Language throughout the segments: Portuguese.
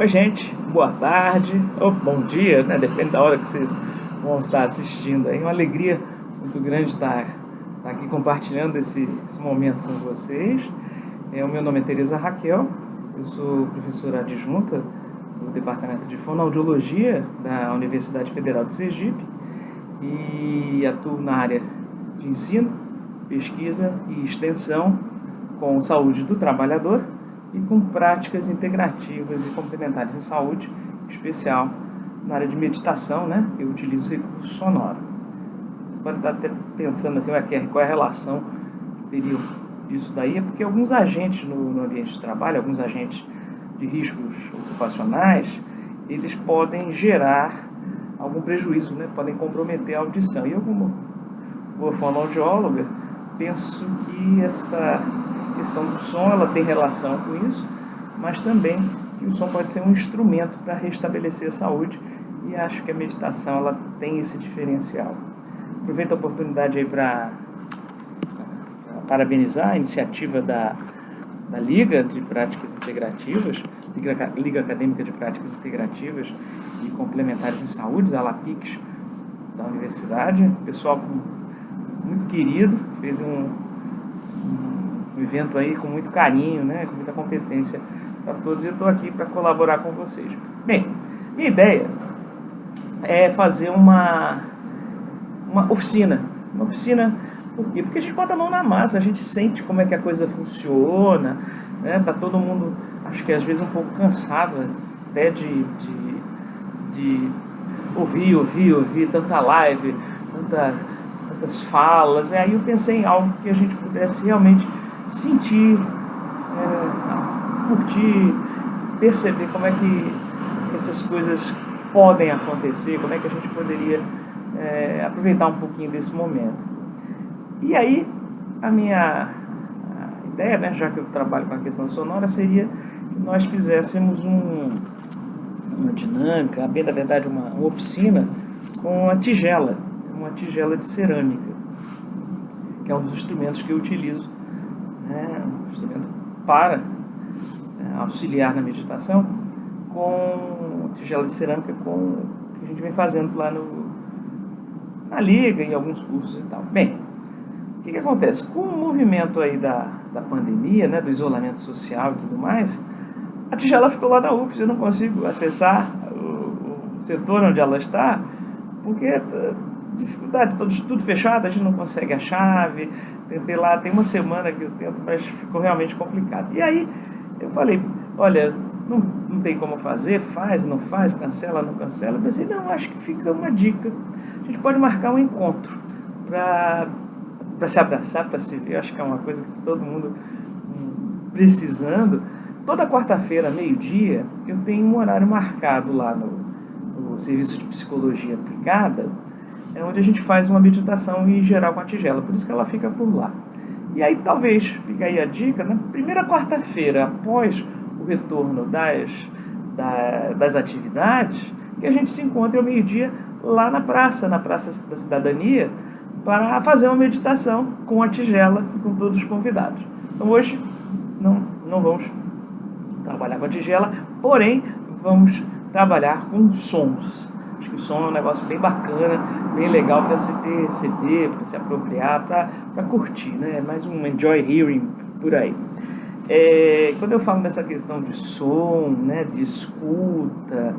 Oi, gente, boa tarde ou bom dia, né? Depende da hora que vocês vão estar assistindo aí. Uma alegria muito grande estar aqui compartilhando esse momento com vocês. O meu nome é Tereza Raquel, eu sou professora adjunta do Departamento de Fonoaudiologia da Universidade Federal de Sergipe e atuo na área de ensino, pesquisa e extensão com saúde do trabalhador e com práticas integrativas e complementares em saúde, em especial na área de meditação, né? Eu utilizo o recurso sonoro. Vocês podem estar até pensando assim, qual é a relação que teria disso daí? É porque alguns agentes no ambiente de trabalho, alguns agentes de riscos ocupacionais, eles podem gerar algum prejuízo, né? Podem comprometer a audição. E eu, como boa fonoaudióloga, penso que essa questão do som ela tem relação com isso, mas também que o som pode ser um instrumento para restabelecer a saúde, e acho que a meditação ela tem esse diferencial. Aproveito a oportunidade aí para parabenizar a iniciativa da Liga de Práticas Integrativas, Liga Acadêmica de Práticas Integrativas e Complementares em Saúde, a LAPICS, da universidade. Pessoal muito querido, fez um evento aí com muito carinho, né, com muita competência para todos, e eu estou aqui para colaborar com vocês. Bem, minha ideia é fazer uma oficina. Uma oficina, por quê? Porque a gente bota a mão na massa, a gente sente como é que a coisa funciona, né? Tá todo mundo, acho que às vezes um pouco cansado até de ouvir tanta live, tantas falas, e aí eu pensei em algo que a gente pudesse realmente sentir, curtir, perceber como é que essas coisas podem acontecer, como é que a gente poderia aproveitar um pouquinho desse momento. E aí, a minha ideia, né, já que eu trabalho com a questão sonora, seria que nós fizéssemos uma dinâmica, bem na verdade uma oficina com uma tigela de cerâmica, que é um dos instrumentos que eu utilizo, um instrumento para auxiliar na meditação, com tigela de cerâmica que a gente vem fazendo lá na Liga, em alguns cursos e tal. Bem, o que acontece? Com o movimento aí da pandemia, né, do isolamento social e tudo mais, a tigela ficou lá na UFES, eu não consigo acessar o setor onde ela está, porque dificuldade, tudo fechado, a gente não consegue a chave. Tentei lá, tem uma semana que eu tento, mas ficou realmente complicado. E aí eu falei, olha, não tem como fazer, faz, não faz, cancela, não cancela. Eu pensei, não, acho que fica uma dica. A gente pode marcar um encontro para se abraçar, para se ver. Acho que é uma coisa que todo mundo precisando. Toda quarta-feira, meio-dia, eu tenho um horário marcado lá no Serviço de Psicologia Aplicada, onde a gente faz uma meditação em geral com a tigela, por isso que ela fica por lá. E aí talvez, fica aí a dica, na primeira quarta-feira, após o retorno das atividades, que a gente se encontre ao meio-dia lá na Praça da Cidadania, para fazer uma meditação com a tigela e com todos os convidados. Então hoje não vamos trabalhar com a tigela, porém vamos trabalhar com sons. Acho que o som é um negócio bem bacana, bem legal para se perceber, para se apropriar, para curtir, né? Mais um enjoy hearing por aí. Quando eu falo dessa questão de som, né, de escuta,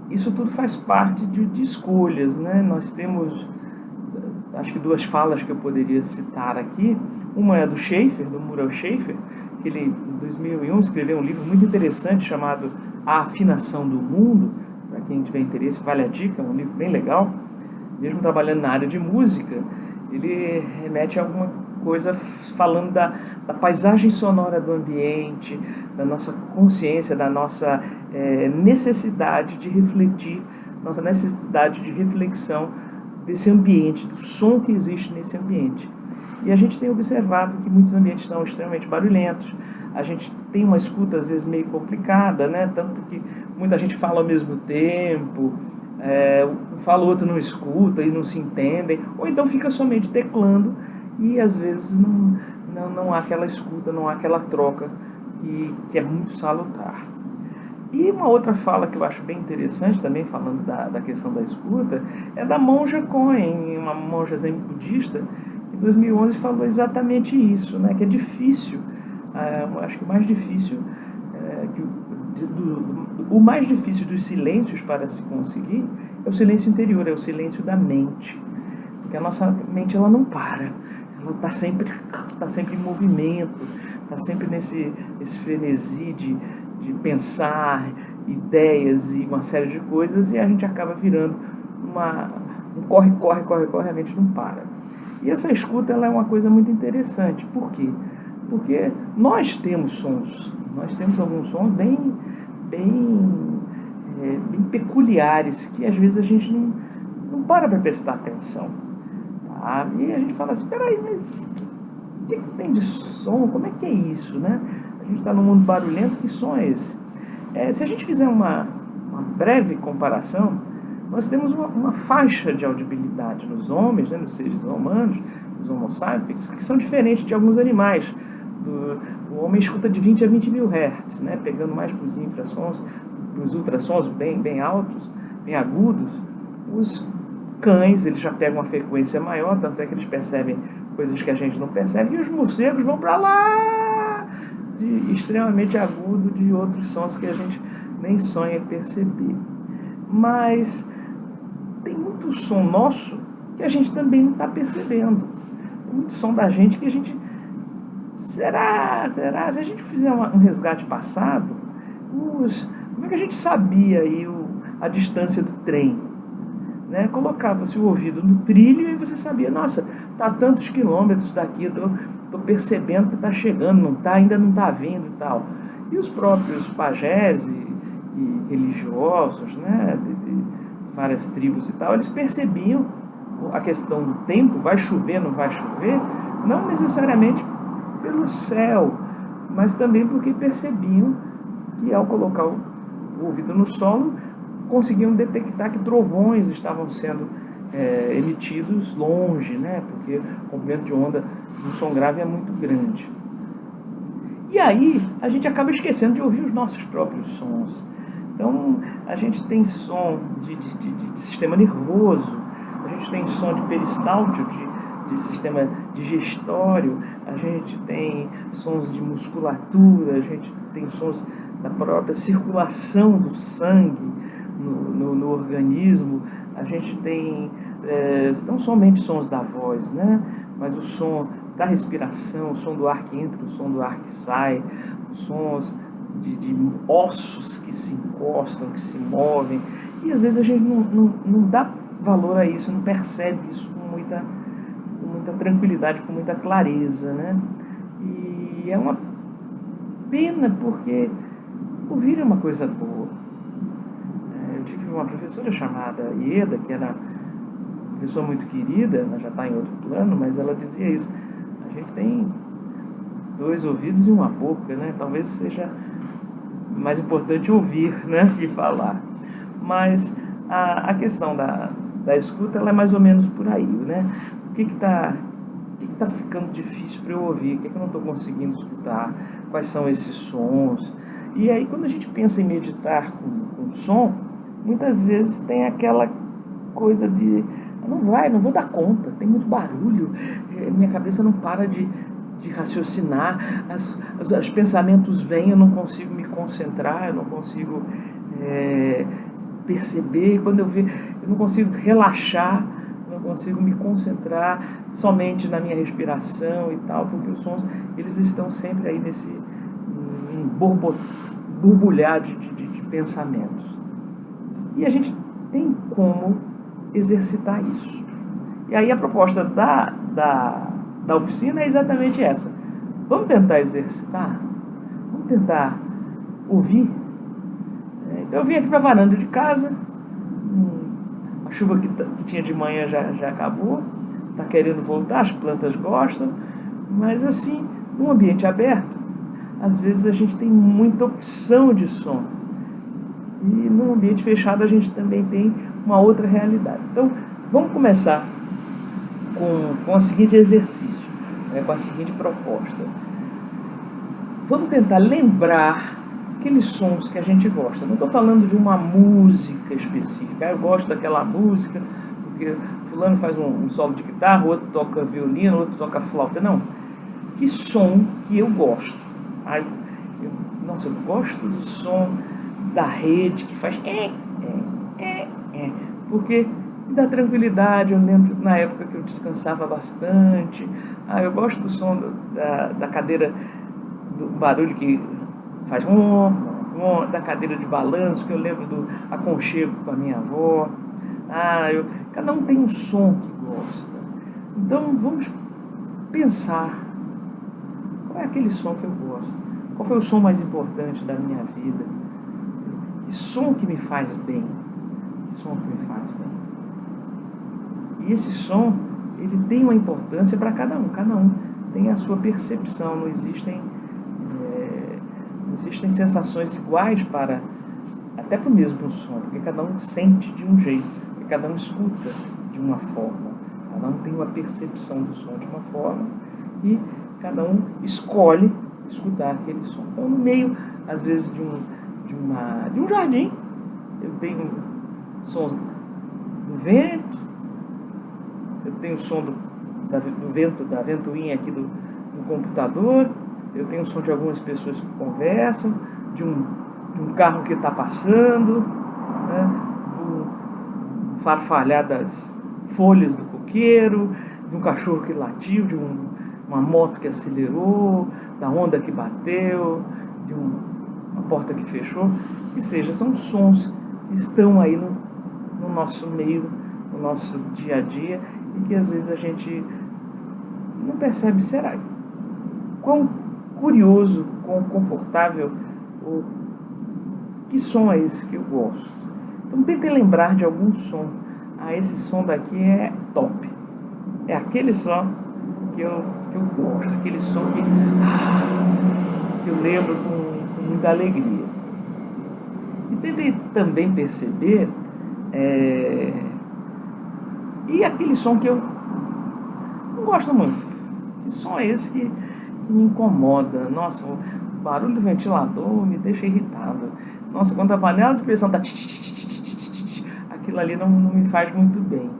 isso tudo faz parte de escolhas, né? Nós temos, acho que duas falas que eu poderia citar aqui. Uma é do Schaefer, do Muriel Schaefer, que ele, em 2001, escreveu um livro muito interessante chamado A Afinação do Mundo. Para quem tiver interesse, vale a dica, é um livro bem legal. Mesmo trabalhando na área de música, ele remete a alguma coisa falando da paisagem sonora do ambiente, da nossa consciência, da nossa necessidade de refletir, nossa necessidade de reflexão desse ambiente, do som que existe nesse ambiente. E a gente tem observado que muitos ambientes são extremamente barulhentos, a gente tem uma escuta às vezes meio complicada, né? Tanto que muita gente fala ao mesmo tempo, um fala, o outro não escuta e não se entendem, ou então fica somente teclando e às vezes não há aquela escuta, não há aquela troca que é muito salutar. E uma outra fala que eu acho bem interessante, também falando da questão da escuta, é da monja Koen, uma monja zen budista, que em 2011 falou exatamente isso, né? Que é difícil, eu acho que o mais difícil, o mais difícil dos silêncios para se conseguir é o silêncio interior, é o silêncio da mente. Porque a nossa mente ela não para, ela está sempre em movimento, está sempre nesse frenesi de pensar ideias e uma série de coisas, e a gente acaba virando um corre, a mente não para. E essa escuta ela é uma coisa muito interessante. Por quê? Porque nós temos alguns sons bem peculiares, que às vezes a gente não para prestar atenção. Tá? E a gente fala assim, peraí, mas o que tem de som? Como é que é isso, né? A gente está num mundo barulhento, que som é esse? Se a gente fizer uma breve comparação, nós temos uma faixa de audibilidade nos homens, né, nos seres humanos, nos homo sapiens, que são diferentes de alguns animais. O homem escuta de 20 a 20 mil Hz, né, pegando mais para os infrassons, para os ultrassons bem altos, bem agudos. Os cães, eles já pegam uma frequência maior, tanto é que eles percebem coisas que a gente não percebe, e os morcegos vão para lá, de extremamente agudo, de outros sons que a gente nem sonha perceber. Mas tem muito som nosso que a gente também não está percebendo. Tem muito som da gente que a gente... Será? Se a gente fizer um resgate passado, como é que a gente sabia aí a distância do trem? Né? Colocava-se o ouvido no trilho e você sabia, nossa, está a tantos quilômetros daqui, eu estou percebendo que está chegando, ainda não está vindo e tal. E os próprios pajés e religiosos, né, de várias tribos e tal, eles percebiam a questão do tempo, vai chover, não vai chover, não necessariamente pelo céu, mas também porque percebiam que ao colocar o ouvido no solo, conseguiam detectar que trovões estavam sendo emitidos longe, né? Porque o comprimento de onda do som grave é muito grande. E aí a gente acaba esquecendo de ouvir os nossos próprios sons. Então a gente tem som de sistema nervoso, a gente tem som de peristáltio, de sistema digestório, a gente tem sons de musculatura, a gente tem sons da própria circulação do sangue no organismo, a gente tem não somente sons da voz, né? Mas o som da respiração, o som do ar que entra, o som do ar que sai, os sons de ossos que se encostam, que se movem, e às vezes a gente não dá valor a isso, não percebe isso com muita tranquilidade, com muita clareza, né? E é uma pena, porque ouvir é uma coisa boa. Eu tive uma professora chamada Ieda, que era uma pessoa muito querida, ela já está em outro plano, mas ela dizia isso: a gente tem 2 ouvidos e uma boca, né? Talvez seja mais importante ouvir, né, que falar. Mas a questão da escuta, ela é mais ou menos por aí, né? O que está ficando difícil para eu ouvir? O que eu não estou conseguindo escutar? Quais são esses sons? E aí, quando a gente pensa em meditar com som, muitas vezes tem aquela coisa de não vou dar conta, tem muito barulho, minha cabeça não para de raciocinar, os pensamentos vêm, eu não consigo me concentrar, eu não consigo perceber, quando eu não consigo relaxar, não consigo me concentrar somente na minha respiração e tal, porque os sons, eles estão sempre aí nesse borbulhar de pensamentos. E a gente tem como exercitar isso. E aí a proposta da oficina é exatamente essa. Vamos tentar exercitar? Vamos tentar ouvir? Então eu vim aqui para a varanda de casa, a chuva que tinha de manhã já acabou, está querendo voltar, as plantas gostam, mas assim, num ambiente aberto, às vezes a gente tem muita opção de som. E num ambiente fechado a gente também tem uma outra realidade. Então, vamos começar com o seguinte exercício, com a seguinte proposta. vamos tentar lembrar aqueles sons que a gente gosta. Não estou falando de uma música específica. Eu gosto daquela música porque fulano faz um solo de guitarra, outro toca violino, outro toca flauta. Não. Que som que eu gosto? Nossa, eu gosto do som da rede que faz porque me dá tranquilidade. Eu lembro na época que eu descansava bastante. Eu gosto do som da cadeira, do barulho que faz da cadeira de balanço, que eu lembro do aconchego com a minha avó. Cada um tem um som que gosta. Então vamos pensar, qual é aquele som que eu gosto? Qual foi o som mais importante da minha vida? Que som que me faz bem? Que som que me faz bem? E esse som, ele tem uma importância para cada um. Cada um tem a sua percepção. Não existem sensações iguais até para o mesmo som, porque cada um sente de um jeito, porque cada um escuta de uma forma, cada um tem uma percepção do som de uma forma e cada um escolhe escutar aquele som. Então, no meio, às vezes, de um jardim, eu tenho sons do vento, eu tenho o som do vento, da ventoinha aqui do computador, eu tenho o som de algumas pessoas que conversam, de um carro que está passando, né, do farfalhar das folhas do coqueiro, de um cachorro que latiu, de uma moto que acelerou, da onda que bateu, de uma porta que fechou. Que seja, são sons que estão aí no nosso meio, no nosso dia a dia, e que às vezes a gente não percebe. Será quão curioso, quão confortável, que som é esse que eu gosto? Então tentem lembrar de algum som. Esse som daqui é top. É aquele som que eu gosto, aquele som que eu lembro com muita alegria. E tentem também perceber e aquele som que eu não gosto muito. Que som é esse que me incomoda? Nossa, o barulho do ventilador me deixa irritado. Nossa, quando a panela de pressão está aquilo ali não me faz muito bem.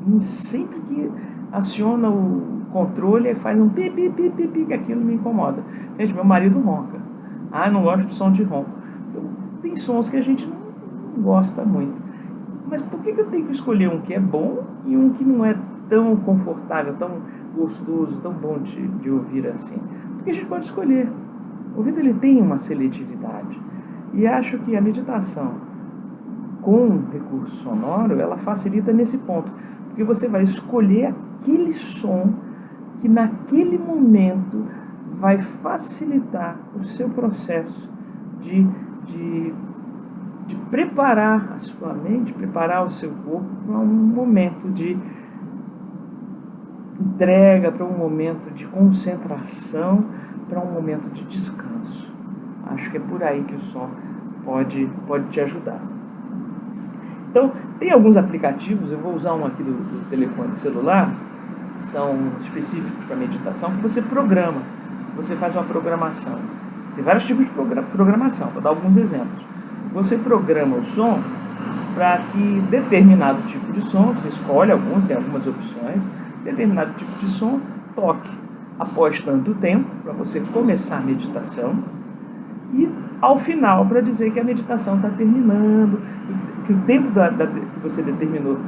E sempre que aciona o controle e faz um pi, que aquilo me incomoda. Gente, meu marido ronca. Eu não gosto de som de ronco. Então, tem sons que a gente não gosta muito. Mas por que eu tenho que escolher um que é bom e um que não é tão confortável, tão gostoso, tão bom de ouvir assim? Porque a gente pode escolher. O ouvido, ele tem uma seletividade. E acho que a meditação com recurso sonoro, ela facilita nesse ponto. Porque você vai escolher aquele som que naquele momento vai facilitar o seu processo de preparar a sua mente, preparar o seu corpo para um momento de entrega, para um momento de concentração, para um momento de descanso. Acho que é por aí que o som pode te ajudar. Então, tem alguns aplicativos, eu vou usar um aqui do telefone celular, são específicos para meditação, que você programa, você faz uma programação. Tem vários tipos de programação, vou dar alguns exemplos. Você programa o som para que determinado tipo de som, você escolhe alguns, tem algumas opções, determinado tipo de som toque após tanto tempo, para você começar a meditação, e ao final, para dizer que a meditação está terminando, que o tempo que você determinou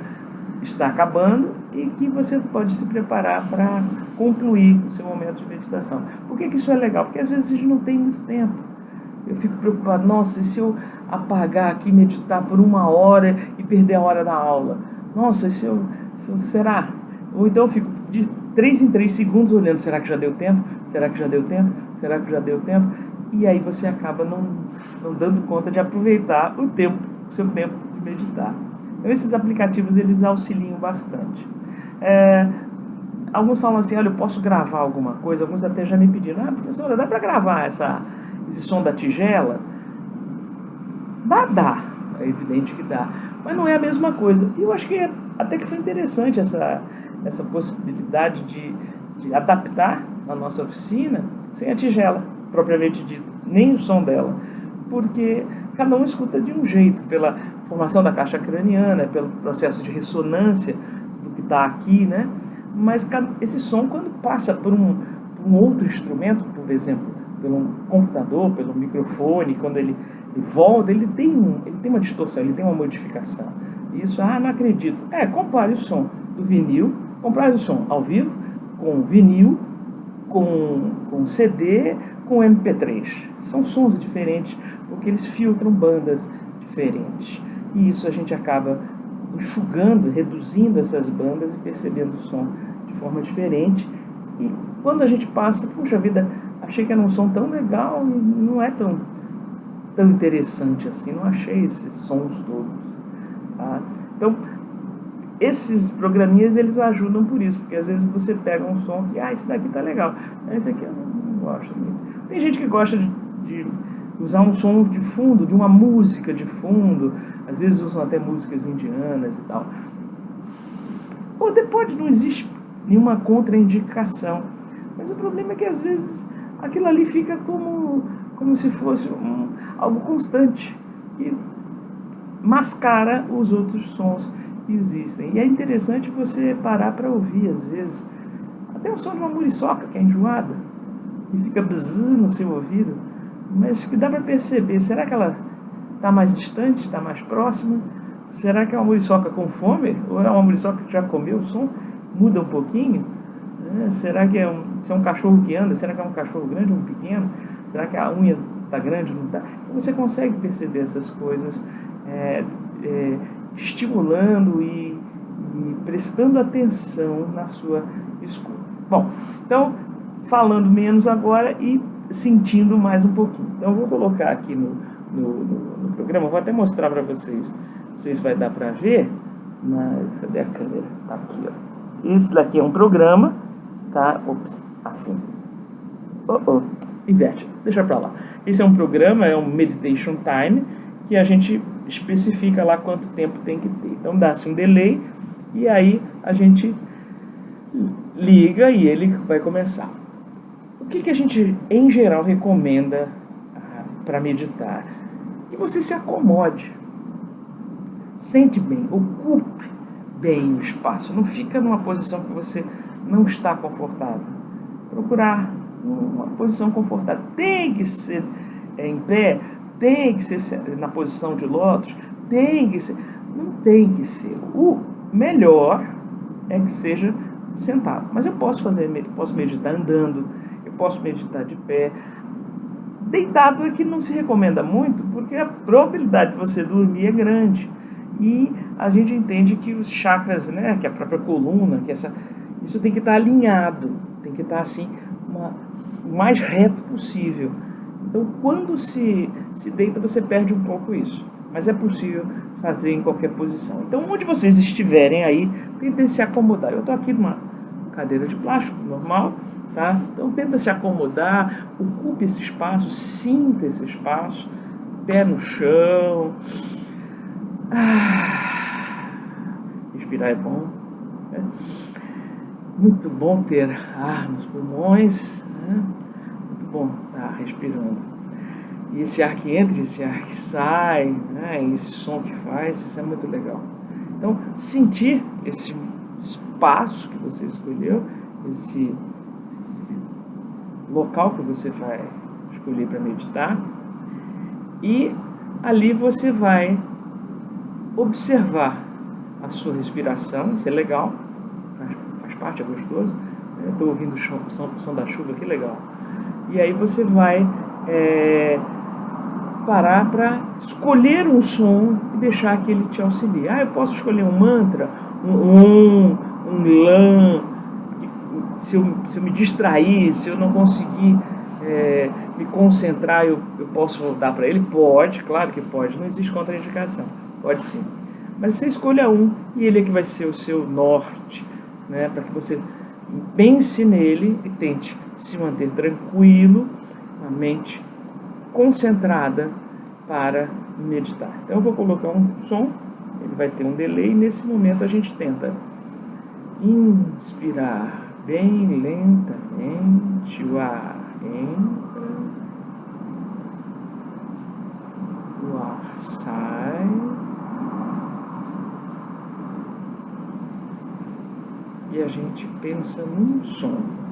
está acabando e que você pode se preparar para concluir o seu momento de meditação. Por que isso é legal? Porque às vezes a gente não tem muito tempo. Eu fico preocupado, nossa, e se eu apagar aqui, meditar por 1 hora e perder a hora da aula? Nossa, será? Ou então eu fico de 3 em 3 segundos olhando, será que já deu tempo? Será que já deu tempo? Será que já deu tempo? E aí você acaba não dando conta de aproveitar o seu tempo de meditar. Então esses aplicativos, eles auxiliam bastante. Alguns falam assim, olha, eu posso gravar alguma coisa, alguns até já me pediram, professora, dá para gravar esse som da tigela? Dá, é evidente que dá, mas não é a mesma coisa. E eu acho que até que foi interessante essa possibilidade de adaptar na nossa oficina sem a tigela. propriamente dito, nem o som dela, porque cada um escuta de um jeito, pela formação da caixa craniana, pelo processo de ressonância do que está aqui, né? Mas esse som, quando passa por um outro instrumento, por exemplo, pelo computador, pelo microfone, quando ele volta, ele tem uma distorção, ele tem uma modificação. Isso, não acredito. Compare o som do vinil, compare o som ao vivo, com vinil, com CD, com MP3. São sons diferentes, porque eles filtram bandas diferentes. E isso a gente acaba enxugando, reduzindo essas bandas e percebendo o som de forma diferente. E quando a gente passa, puxa vida, achei que era um som tão legal e não é tão interessante assim, não achei esses sons todos. Tá? Então, esses programinhas, eles ajudam por isso, porque às vezes você pega um som que, esse daqui tá legal, esse aqui eu não gosto muito. Tem gente que gosta de usar um som de fundo, de uma música de fundo, às vezes usam até músicas indianas e tal. Ou depois não existe nenhuma contraindicação, mas o problema é que às vezes aquilo ali fica como se fosse algo constante, que mascara os outros sons que existem. E é interessante você parar para ouvir, às vezes, até o som de uma muriçoca, que é enjoada, que fica bzzz no seu ouvido, mas que dá para perceber, será que ela está mais distante, está mais próxima? Será que é uma muriçoca com fome? Ou é uma muriçoca que já comeu o som? Muda um pouquinho? Será que se é um cachorro que anda, será que é um cachorro grande ou um pequeno? Será que a unha está grande ou não está? Você consegue perceber essas coisas, estimulando e prestando atenção na sua escuta. Bom, então, falando menos agora e sentindo mais um pouquinho. Então, eu vou colocar aqui no programa, vou até mostrar para vocês. Não sei se vai dar para ver, mas cadê a câmera? Tá aqui, ó. Esse daqui é um programa, tá? Ops, assim. Inverte, deixa para lá. Esse é um programa, é um meditation time, que a gente especifica lá quanto tempo tem que ter. Então dá-se um delay e aí a gente liga e ele vai começar. O que a gente, em geral, recomenda para meditar? Que você se acomode. Sente bem, ocupe bem o espaço. Não fica numa posição que você não está confortável. Procurar uma posição confortável. Tem que ser em pé, tem que ser na posição de lótus, tem que ser... Não tem que ser. O melhor é que seja sentado. Mas eu posso meditar andando, eu posso meditar de pé. Deitado é que não se recomenda muito, porque a probabilidade de você dormir é grande. E a gente entende que os chakras, né, que a própria coluna, isso tem que estar alinhado, tem que estar assim, o mais reto possível. Então, quando se deita, você perde um pouco isso. Mas é possível fazer em qualquer posição. Então, onde vocês estiverem aí, tentem se acomodar. Eu estou aqui numa cadeira de plástico, normal, tá? Então, tenta se acomodar, ocupe esse espaço, sinta esse espaço, pé no chão. Respirar é bom, né? Muito bom ter ar nos pulmões, né? Muito bom estar respirando. E esse ar que entra, esse ar que sai, né? Esse som que faz, isso é muito legal. Então, sentir esse espaço que você escolheu, esse local que você vai escolher para meditar, e ali você vai observar a sua respiração. Isso é legal, faz parte, é gostoso. Estou ouvindo o som da chuva, que legal. E aí você vai parar para escolher um som e deixar que ele te auxilie. Eu posso escolher um mantra, um lã. Se eu me distrair, se eu não conseguir me concentrar, eu posso voltar para ele? Pode, claro que pode, não existe contraindicação, pode sim. Mas você escolha um e ele é que vai ser o seu norte, né, para que você pense nele e tente se manter tranquilo, a mente concentrada para meditar. Então eu vou colocar um som, ele vai ter um delay, e nesse momento a gente tenta inspirar bem lentamente, o ar entra sai. E a gente pensa num som.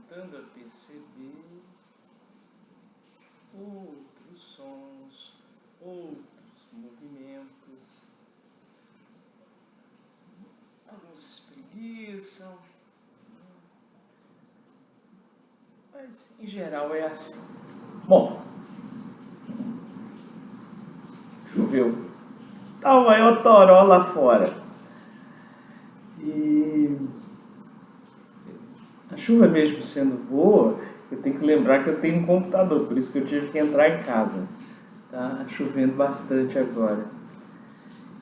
voltando a perceber outros sons, outros movimentos. Alguns se espreguiçam, mas em geral é assim. Bom, choveu. Tá o maior toró lá fora. E a chuva mesmo sendo boa, eu tenho que lembrar que eu tenho um computador, por isso que eu tive que entrar em casa. Tá chovendo bastante agora.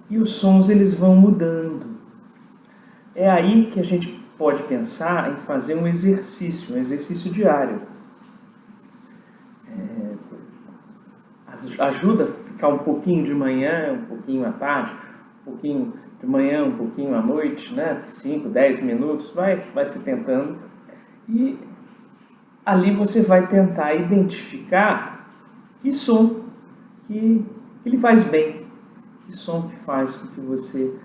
E os sons eles vão mudando. É aí que a gente pode pensar em fazer um exercício diário. Ajuda a ficar um pouquinho de manhã, um pouquinho à tarde, um pouquinho de manhã, um pouquinho à noite, né? 5, 10 minutos, vai se tentando. E ali você vai tentar identificar que som que lhe faz bem, que som que faz com que você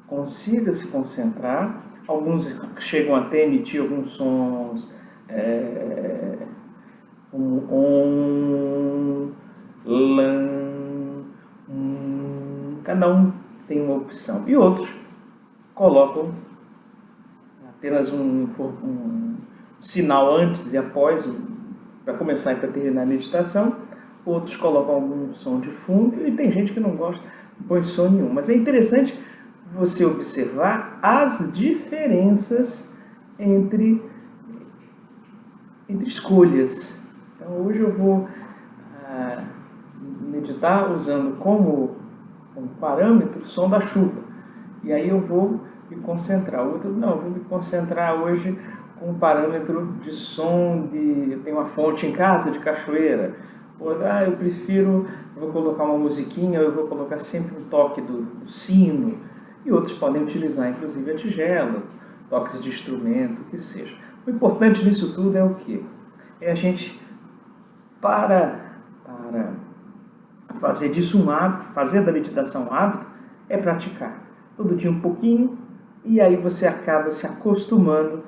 consiga se concentrar. Alguns chegam até a emitir alguns sons, cada um tem uma opção. E outros colocam apenas um sinal antes e após, para começar e para terminar a meditação. Outros colocam algum som de fundo, e tem gente que não gosta, não põe som nenhum. Mas é interessante você observar as diferenças entre escolhas. Então hoje eu vou meditar usando como parâmetro o som da chuva. E aí eu vou me concentrar. O outro, não, eu vou me concentrar hoje com um parâmetro de som eu tenho uma fonte em casa de cachoeira. Ou, eu prefiro, vou colocar uma musiquinha, eu vou colocar sempre um toque do sino. E outros podem utilizar, inclusive, a tigela, toques de instrumento, o que seja. O importante nisso tudo é o quê? É a gente, para fazer disso um hábito, fazer da meditação um hábito, é praticar. Todo dia um pouquinho, e aí você acaba se acostumando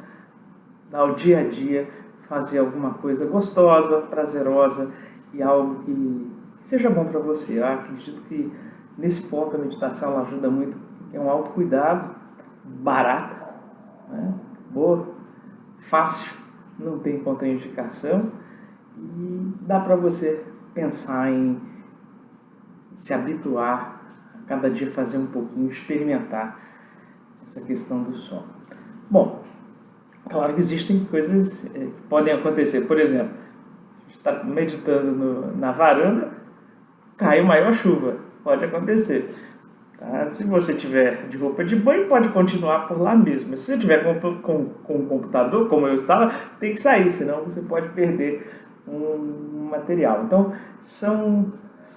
ao dia a dia, fazer alguma coisa gostosa, prazerosa e algo que seja bom para você. Eu acredito que nesse ponto a meditação ela ajuda muito, porque é um autocuidado, barata, né? Boa, fácil, não tem contraindicação e dá para você pensar em se habituar a cada dia fazer um pouquinho, experimentar essa questão do som. Bom, claro que existem coisas que podem acontecer. Por exemplo, a gente está meditando na varanda, cai uma maior chuva, pode acontecer. Tá? Se você tiver de roupa de banho, pode continuar por lá mesmo. Se você tiver com um computador, como eu estava, tem que sair, senão você pode perder um material. Então, são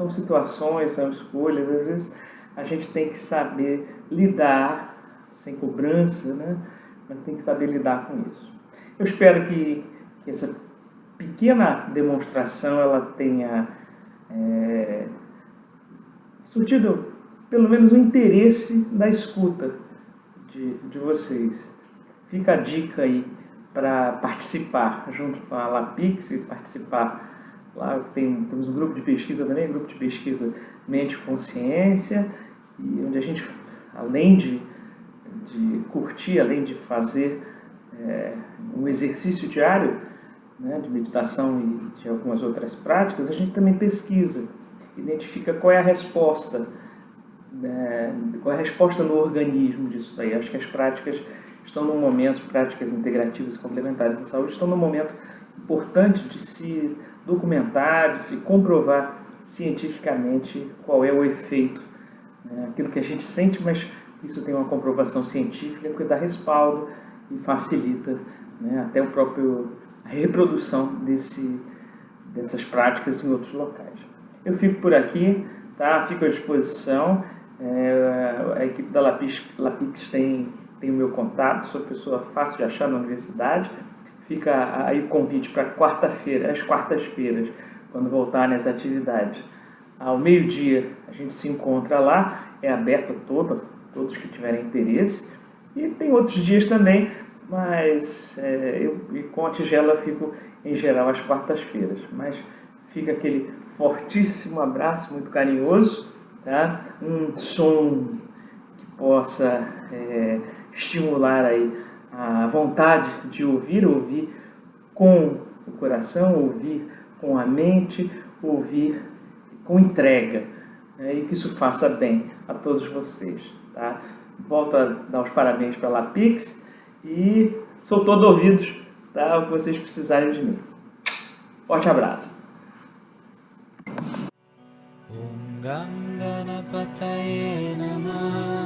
situações, são escolhas. Às vezes a gente tem que saber lidar sem cobrança, né? Mas tem que saber lidar com isso. Eu espero que essa pequena demonstração ela tenha surtido pelo menos o interesse da escuta de vocês. Fica a dica aí para participar junto com a Lapix e participar. Lá temos um grupo de pesquisa também, um grupo de pesquisa Mente e Consciência, e onde a gente, além de curtir, além de fazer um exercício diário, né, de meditação e de algumas outras práticas, a gente também pesquisa, identifica qual é a resposta, qual é a resposta no organismo disso daí. Acho que as práticas estão num momento, práticas integrativas e complementares de saúde, estão num momento importante de se documentar, de se comprovar cientificamente qual é o efeito, né, aquilo que a gente sente, mas isso tem uma comprovação científica que dá respaldo e facilita, né, até a reprodução dessas práticas em outros locais. Eu fico por aqui, tá? Fico à disposição. A equipe da Lapix tem o meu contato, sou pessoa fácil de achar na universidade. Fica aí o convite para às quartas-feiras, quando voltarem as atividades. Ao meio-dia a gente se encontra lá, é aberto a todos que tiverem interesse. E tem outros dias também mas e com a tigela eu fico em geral às quartas-feiras. Mas fica aquele fortíssimo abraço, muito carinhoso, tá? Um som que possa estimular aí a vontade de ouvir com o coração, ouvir com a mente, ouvir com entrega, né? E que isso faça bem a todos vocês, tá? Volto a dar os parabéns para a Lapix e sou todo ouvidos, tá? O que vocês precisarem de mim. Forte abraço. Om Gam Ganapataye Namah.